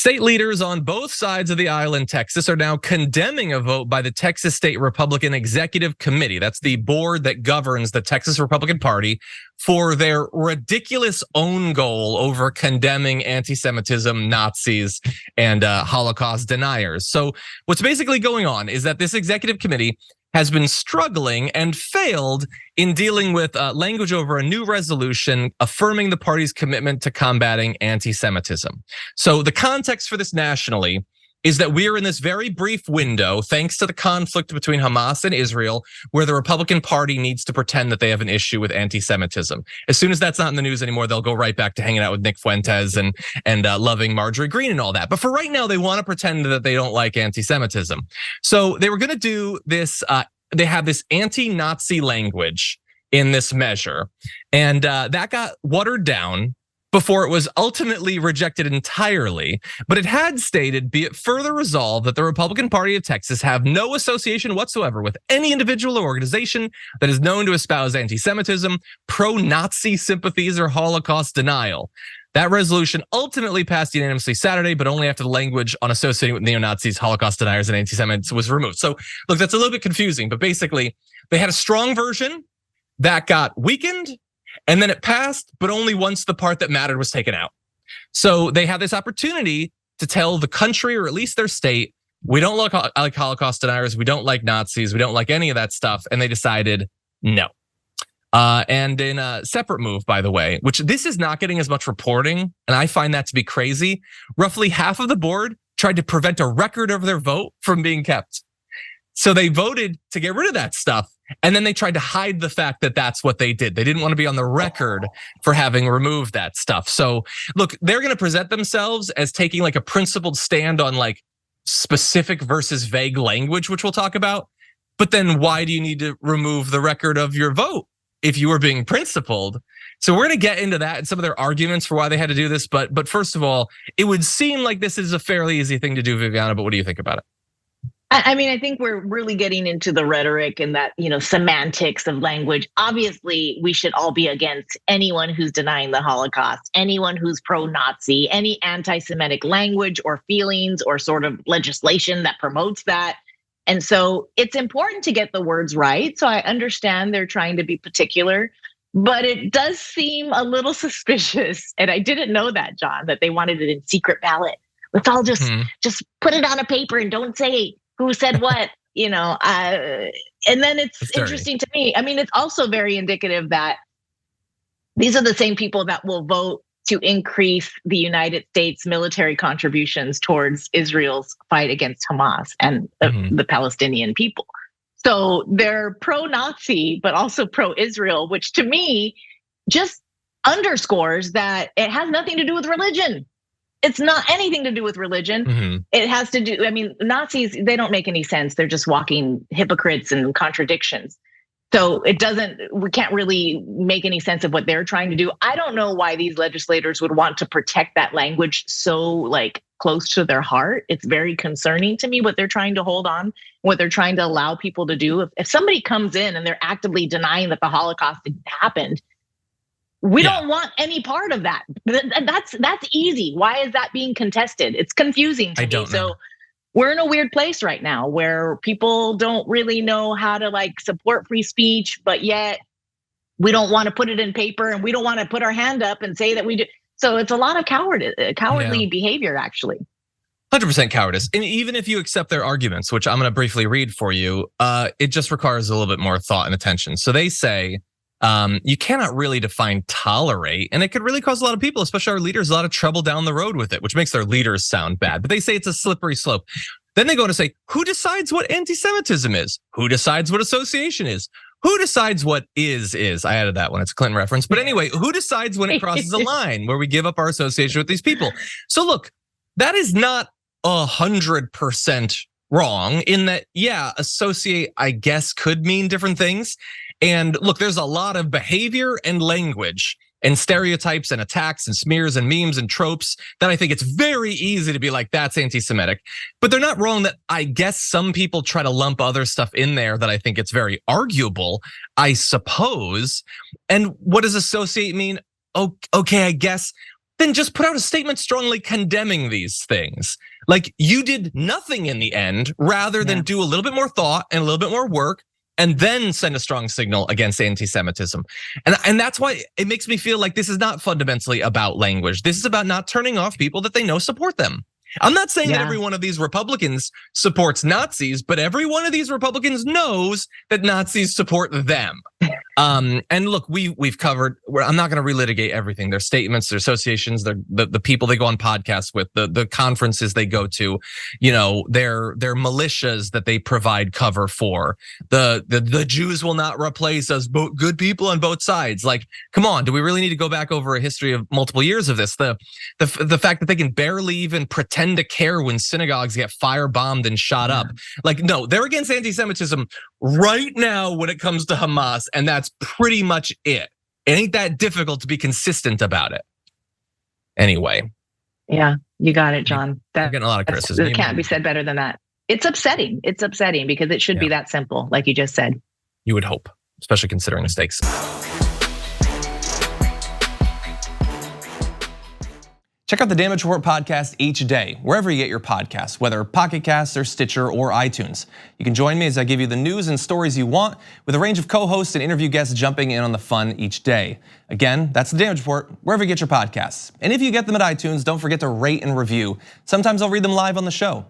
State leaders on both sides of the aisle in Texas are now condemning a vote by the Texas State Republican Executive Committee. That's the board that governs the Texas Republican Party, for their ridiculous own goal over condemning anti-Semitism, Nazis, and Holocaust deniers. So what's basically going on is that this executive committee has been struggling and failed in dealing with language over a new resolution affirming the party's commitment to combating anti-Semitism. So the context for this nationally is that we are in this very brief window, thanks to the conflict between Hamas and Israel, where the Republican Party needs to pretend that they have an issue with anti-Semitism. As soon as that's not in the news anymore, they'll go right back to hanging out with Nick Fuentes and loving Marjorie Greene and all that. But for right now, they want to pretend that they don't like anti-Semitism. So they were going to do this. They have this anti-Nazi language in this measure, and that got watered down before it was ultimately rejected entirely. But it had stated, be it further resolved, that the Republican Party of Texas have no association whatsoever with any individual or organization that is known to espouse anti-Semitism, pro-Nazi sympathies, or Holocaust denial. That resolution ultimately passed unanimously Saturday, but only after the language on associating with neo-Nazis, Holocaust deniers, and anti-Semites was removed. So look, that's a little bit confusing, but basically they had a strong version that got weakened, and then it passed, but only once the part that mattered was taken out. So they have this opportunity to tell the country, or at least their state, we don't like Holocaust deniers, we don't like Nazis, we don't like any of that stuff, and they decided no. And in a separate move, by the way, which this is not getting as much reporting, and I find that to be crazy, roughly half of the board tried to prevent a record of their vote from being kept. So they voted to get rid of that stuff, and then they tried to hide the fact that that's what they did. They didn't want to be on the record for having removed that stuff. So look, they're going to present themselves as taking like a principled stand on like specific versus vague language, which we'll talk about. But then why do you need to remove the record of your vote if you were being principled? So we're going to get into that and some of their arguments for why they had to do this. But first of all, it would seem like this is a fairly easy thing to do, Viviana, but what do you think about it? I mean, I think we're really getting into the rhetoric and that, semantics of language. Obviously, we should all be against anyone who's denying the Holocaust, anyone who's pro-Nazi, any anti-Semitic language or feelings or sort of legislation that promotes that. And so it's important to get the words right. So I understand they're trying to be particular, but it does seem a little suspicious. And I didn't know that, John, that they wanted it in secret ballot. Let's all just put it on a paper and don't say who said what, and then it's interesting to me. I mean, it's also very indicative that these are the same people that will vote to increase the United States military contributions towards Israel's fight against Hamas and the Palestinian people. So they're pro-Nazi, but also pro-Israel, which to me just underscores that it has nothing to do with religion. It's not anything to do with religion. It has to do, I mean, Nazis, they don't make any sense. They're just walking hypocrites and contradictions. So we can't really make any sense of what they're trying to do. I don't know why these legislators would want to protect that language so like close to their heart. It's very concerning to me what they're trying to hold on, what they're trying to allow people to do. If somebody comes in and they're actively denying that the Holocaust happened, we don't want any part of that. That's easy. Why is that being contested? It's confusing to me. So we're in a weird place right now where people don't really know how to like support free speech, but yet we don't want to put it in paper and we don't want to put our hand up and say that we do. So it's a lot of cowardly behavior, actually. 100% cowardice. And even if you accept their arguments, which I'm going to briefly read for you, it just requires a little bit more thought and attention. So they say, you cannot really define tolerate, and it could really cause a lot of people, especially our leaders, a lot of trouble down the road with it, which makes their leaders sound bad. But they say it's a slippery slope. Then they go on to say, who decides what anti-Semitism is? Who decides what association is? Who decides what is? I added that one, it's a Clinton reference. But anyway, who decides when it crosses a line where we give up our association with these people? So look, that is not 100% wrong in that, associate, I guess, could mean different things. And look, there's a lot of behavior and language and stereotypes and attacks and smears and memes and tropes that I think it's very easy to be like, that's anti-Semitic. But they're not wrong that I guess some people try to lump other stuff in there that I think it's very arguable, I suppose. And what does associate mean? Okay, I guess then just put out a statement strongly condemning these things. Like, you did nothing in the end, rather than do a little bit more thought and a little bit more work, and then send a strong signal against anti-Semitism. And that's why it makes me feel like this is not fundamentally about language. This is about not turning off people that they know support them. I'm not saying that every one of these Republicans supports Nazis, but every one of these Republicans knows that Nazis support them. And look, we've covered, I'm not gonna relitigate everything. Their statements, their associations, the people they go on podcasts with, the conferences they go to, their militias that they provide cover for. The Jews will not replace us, good people on both sides. Like, come on, do we really need to go back over a history of multiple years of this? The fact that they can barely even pretend to care when synagogues get firebombed and shot up. Like, no, they're against anti-Semitism right now when it comes to Hamas, and that's pretty much it. It ain't that difficult to be consistent about it. Anyway. Yeah, you got it, John. I'm getting a lot of criticism. It can't be said better than that. It's upsetting. It's upsetting because it should be that simple, like you just said. You would hope, especially considering the stakes. Check out the Damage Report podcast each day, wherever you get your podcasts, whether Pocket Casts or Stitcher or iTunes. You can join me as I give you the news and stories you want, with a range of co-hosts and interview guests jumping in on the fun each day. Again, that's the Damage Report, wherever you get your podcasts. And if you get them at iTunes, don't forget to rate and review. Sometimes I'll read them live on the show.